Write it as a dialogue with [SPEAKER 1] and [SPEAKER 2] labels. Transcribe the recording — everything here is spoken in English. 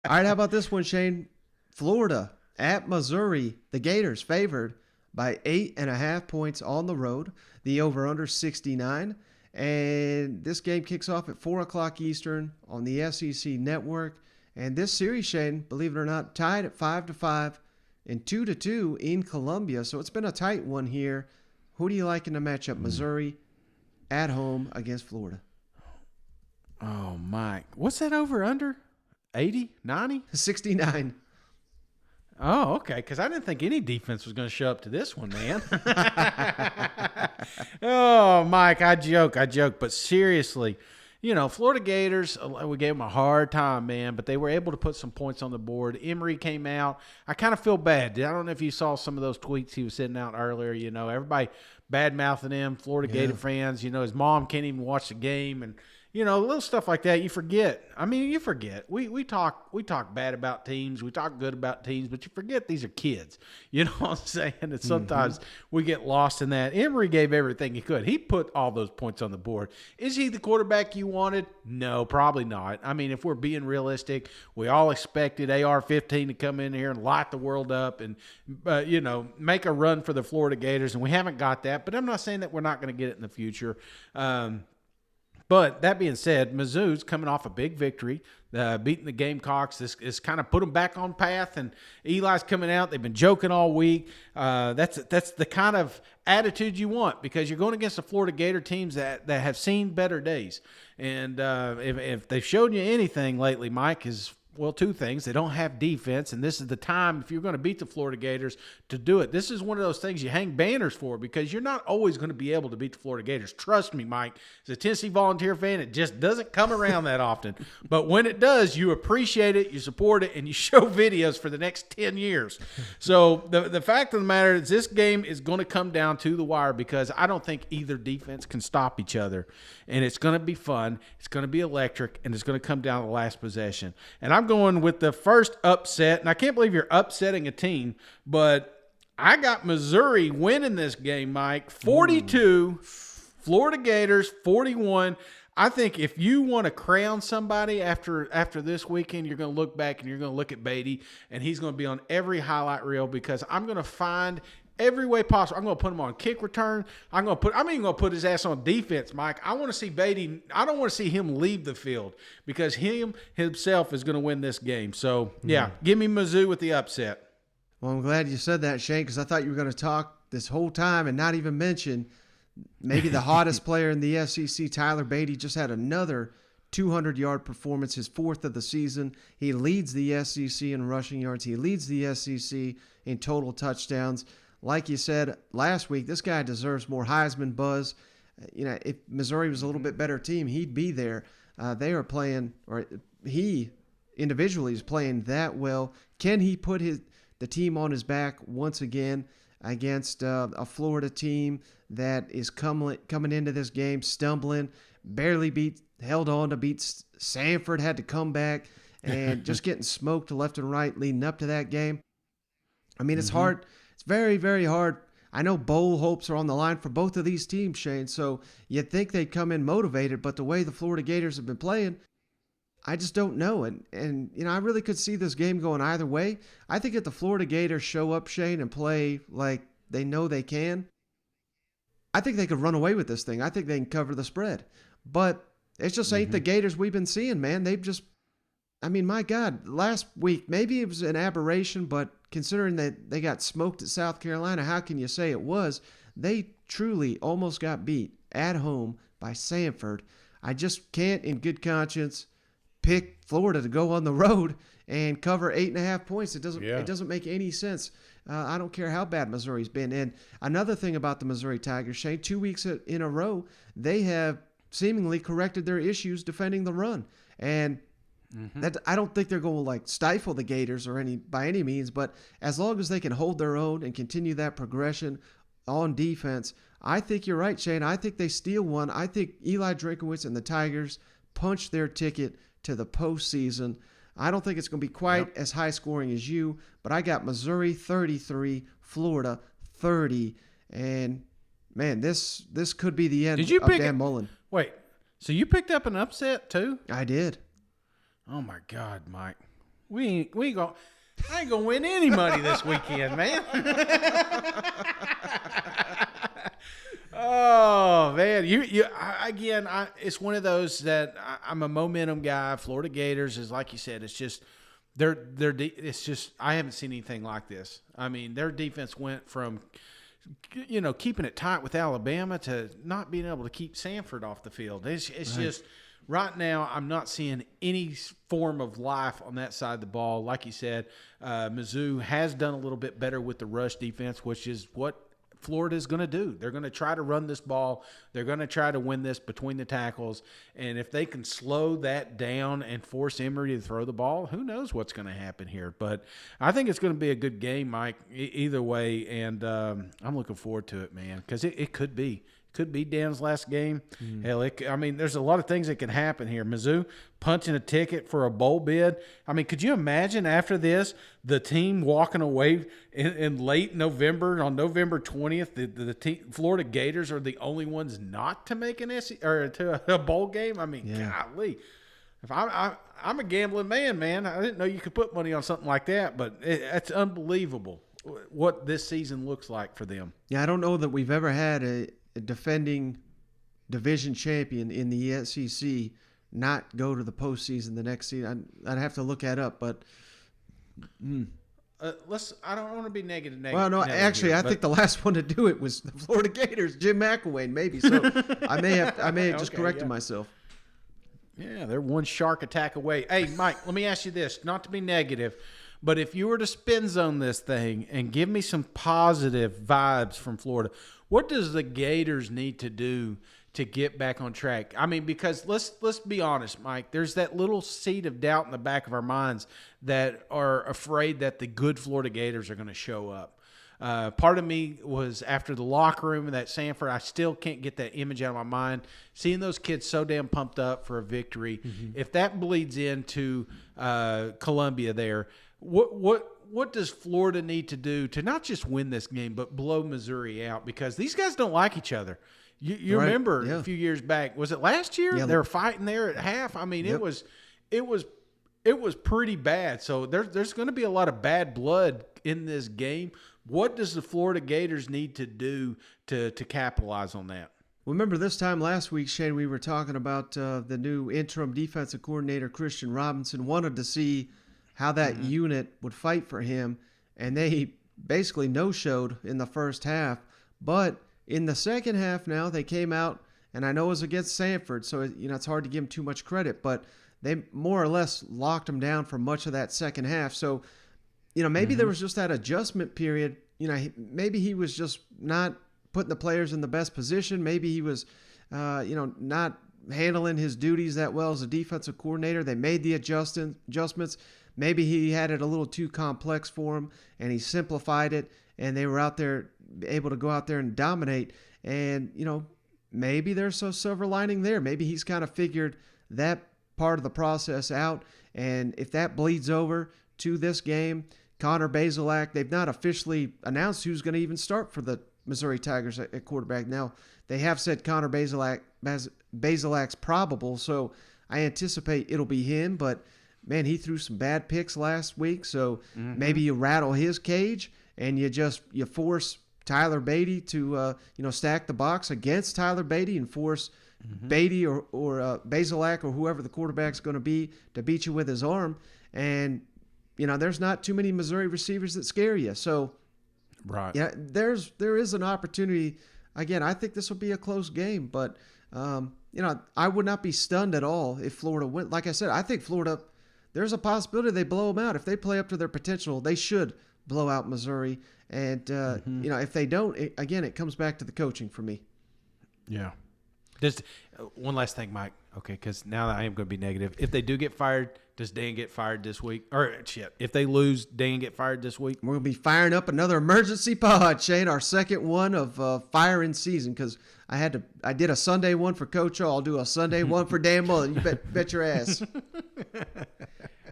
[SPEAKER 1] All right, how about this one, Shane? Florida at Missouri. The Gators favored by 8.5 points on the road. The over-under 69. And this game kicks off at 4 o'clock Eastern on the SEC Network. And this series, Shane, believe it or not, tied at 5-5 and 2-2 in Columbia. So it's been a tight one here. Who do you like in the matchup? Missouri at home against Florida.
[SPEAKER 2] Oh, Mike. What's that over-under? 80? 90?
[SPEAKER 1] 69.
[SPEAKER 2] Oh, okay, because I didn't think any defense was going to show up to this one, man. Oh, Mike, I joke. But seriously, Florida Gators, we gave them a hard time, man, but they were able to put some points on the board. Emory came out. I kind of feel bad. I don't know if you saw some of those tweets he was sending out earlier. Everybody bad-mouthing him, Florida Gator fans. His mom can't even watch the game, and little stuff like that, you forget. I mean, you forget. We talk bad about teams. We talk good about teams, but you forget these are kids. You know what I'm saying? And sometimes we get lost in that. Emory gave everything he could. He put all those points on the board. Is he the quarterback you wanted? No, probably not. I mean, if we're being realistic, we all expected AR-15 to come in here and light the world up and, make a run for the Florida Gators, and we haven't got that. But I'm not saying that we're not going to get it in the future. But that being said, Mizzou's coming off a big victory, beating the Gamecocks. This is kind of put them back on path, and Eli's coming out. They've been joking all week. That's the kind of attitude you want, because you're going against the Florida Gator teams that have seen better days. And if they've shown you anything lately, Mike, is – well, two things. They don't have defense, and this is the time, if you're going to beat the Florida Gators, to do it. This is one of those things you hang banners for, because you're not always going to be able to beat the Florida Gators. Trust me, Mike. As a Tennessee Volunteer fan, it just doesn't come around that often. But when it does, you appreciate it, you support it, and you show videos for the next 10 years. So the fact of the matter is, this game is going to come down to the wire, because I don't think either defense can stop each other. And it's going to be fun. It's going to be electric, and it's going to come down to the last possession. And I'm going with the first upset, and I can't believe you're upsetting a team, but I got Missouri winning this game, Mike. 42, Florida Gators 41. I think if you want to crown somebody after this weekend, you're going to look back and you're going to look at Beatty, and he's going to be on every highlight reel, because I'm going to find every way possible. I'm going to put him on kick return. I'm even going to put his ass on defense, Mike. I want to see Beatty. I don't want to see him leave the field, because himself is going to win this game. So, give me Mizzou with the upset.
[SPEAKER 1] Well, I'm glad you said that, Shane, because I thought you were going to talk this whole time and not even mention maybe the hottest player in the SEC, Tyler Beatty, just had another 200-yard performance, his fourth of the season. He leads the SEC in rushing yards. He leads the SEC in total touchdowns. Like you said last week, this guy deserves more Heisman buzz. If Missouri was a little bit better team, he'd be there. They are playing, or he individually is playing that well. Can he put the team on his back once again against a Florida team that is coming into this game stumbling, held on to beat Sanford, had to come back, and just getting smoked left and right leading up to that game? I mean, it's hard. It's very, very hard. I know bowl hopes are on the line for both of these teams, Shane, so you'd think they'd come in motivated, but the way the Florida Gators have been playing, I just don't know. And I really could see this game going either way. I think if the Florida Gators show up, Shane, and play like they know they can, I think they could run away with this thing. I think they can cover the spread. But it just ain't the Gators we've been seeing, man. They've just, my God, last week, maybe it was an aberration, but considering that they got smoked at South Carolina, how can you say it was? They truly almost got beat at home by Sanford. I just can't, in good conscience, pick Florida to go on the road and cover 8.5 points. It doesn't make any sense. I don't care how bad Missouri's been. And another thing about the Missouri Tigers, Shane, 2 weeks in a row, they have seemingly corrected their issues defending the run. And that, I don't think they're going to stifle the Gators by any means, but as long as they can hold their own and continue that progression on defense, I think you're right, Shane. I think they steal one. I think Eli Drinkowitz and the Tigers punch their ticket to the postseason. I don't think it's going to be quite as high scoring as you, but I got Missouri 33, Florida 30, and man, this could be the end of Dan Mullen.
[SPEAKER 2] Wait, so you picked up an upset too?
[SPEAKER 1] I did.
[SPEAKER 2] Oh my God, Mike. we ain't going. I ain't gonna win any money this weekend, man. Oh man, it's one of those that I'm a momentum guy. Florida Gators is, like you said, it's just it's just I haven't seen anything like this. I mean, their defense went from keeping it tight with Alabama to not being able to keep Sanford off the field. It's right. Just right now I'm not seeing any form of life on that side of the ball. Like you said, Mizzou has done a little bit better with the rush defense, which is what Florida is going to do. They're going to try to run this ball. They're going to try to win this between the tackles. And if they can slow that down and force Emory to throw the ball, who knows what's going to happen here. But I think it's going to be a good game, Mike, either way. And I'm looking forward to it, man, because it could be. Could be Dan's last game. Hell, there's a lot of things that can happen here. Mizzou punching a ticket for a bowl bid. I mean, could you imagine after this the team walking away in late November, on November 20th, the team, Florida Gators are the only ones not to make to a bowl game? I mean, golly. If I'm a gambling man. I didn't know you could put money on something like that, but it's unbelievable what this season looks like for them.
[SPEAKER 1] Yeah, I don't know that we've ever had a defending division champion in the SEC not go to the postseason the next season. I'd have to look that up, but
[SPEAKER 2] I don't want to be negative.
[SPEAKER 1] Well, no, actually, I think the last one to do it was the Florida Gators, Jim McElwain, maybe. So I may have just corrected myself.
[SPEAKER 2] Yeah, they're one shark attack away. Hey, Mike, let me ask you this, not to be negative, but if you were to spin zone this thing and give me some positive vibes from Florida, what does the Gators need to do to get back on track? I mean, because let's be honest, Mike, there's that little seed of doubt in the back of our minds that are afraid that the good Florida Gators are going to show up. Part of me was after the locker room in that Sanford, I still can't get that image out of my mind. Seeing those kids so damn pumped up for a victory, if that bleeds into Columbia there, what does Florida need to do to not just win this game, but blow Missouri out? Because these guys don't like each other. You right. Remember a few years back, was it last year? Yeah, they were fighting there at half. I mean, it was pretty bad. So there's going to be a lot of bad blood in this game. What does the Florida Gators need to do to capitalize on that?
[SPEAKER 1] Remember this time last week, Shane, we were talking about the new interim defensive coordinator, Christian Robinson, wanted to see how that unit would fight for him, and they basically no-showed in the first half. But in the second half now, they came out, and I know it was against Sanford, so it's hard to give them too much credit, but they more or less locked them down for much of that second half. So, maybe there was just that adjustment period. Maybe he was just not putting the players in the best position. Maybe he was, not handling his duties that well as a defensive coordinator. They made the adjustments. Maybe he had it a little too complex for him, and he simplified it, and they were able to go out there and dominate. And, maybe there's a silver lining there. Maybe he's kind of figured that part of the process out. And if that bleeds over to this game, Connor Bazelak, they've not officially announced who's going to even start for the Missouri Tigers at quarterback. Now, they have said Connor Bazelak's probable, so I anticipate it'll be him, but man, he threw some bad picks last week, so maybe you rattle his cage and you force Tyler Beatty to stack the box against Tyler Beatty and force Beatty or Bazelak or whoever the quarterback's going to be to beat you with his arm. And there's not too many Missouri receivers that scare you. So
[SPEAKER 2] right,
[SPEAKER 1] yeah, there is an opportunity. Again, I think this will be a close game, but I would not be stunned at all if Florida went. Like I said, I think Florida, there's a possibility they blow them out. If they play up to their potential, they should blow out Missouri. And, if they don't, it comes back to the coaching for me.
[SPEAKER 2] Yeah. Just one last thing, Mike. Okay, because now that I am going to be negative. If they do get fired, does Dan get fired this week? Or, if they lose, Dan get fired this week?
[SPEAKER 1] We're going to be firing up another emergency pod, Shane, our second one of firing season, because I did a Sunday one for Coach O. I'll do a Sunday one for Dan Mullen. You bet your ass.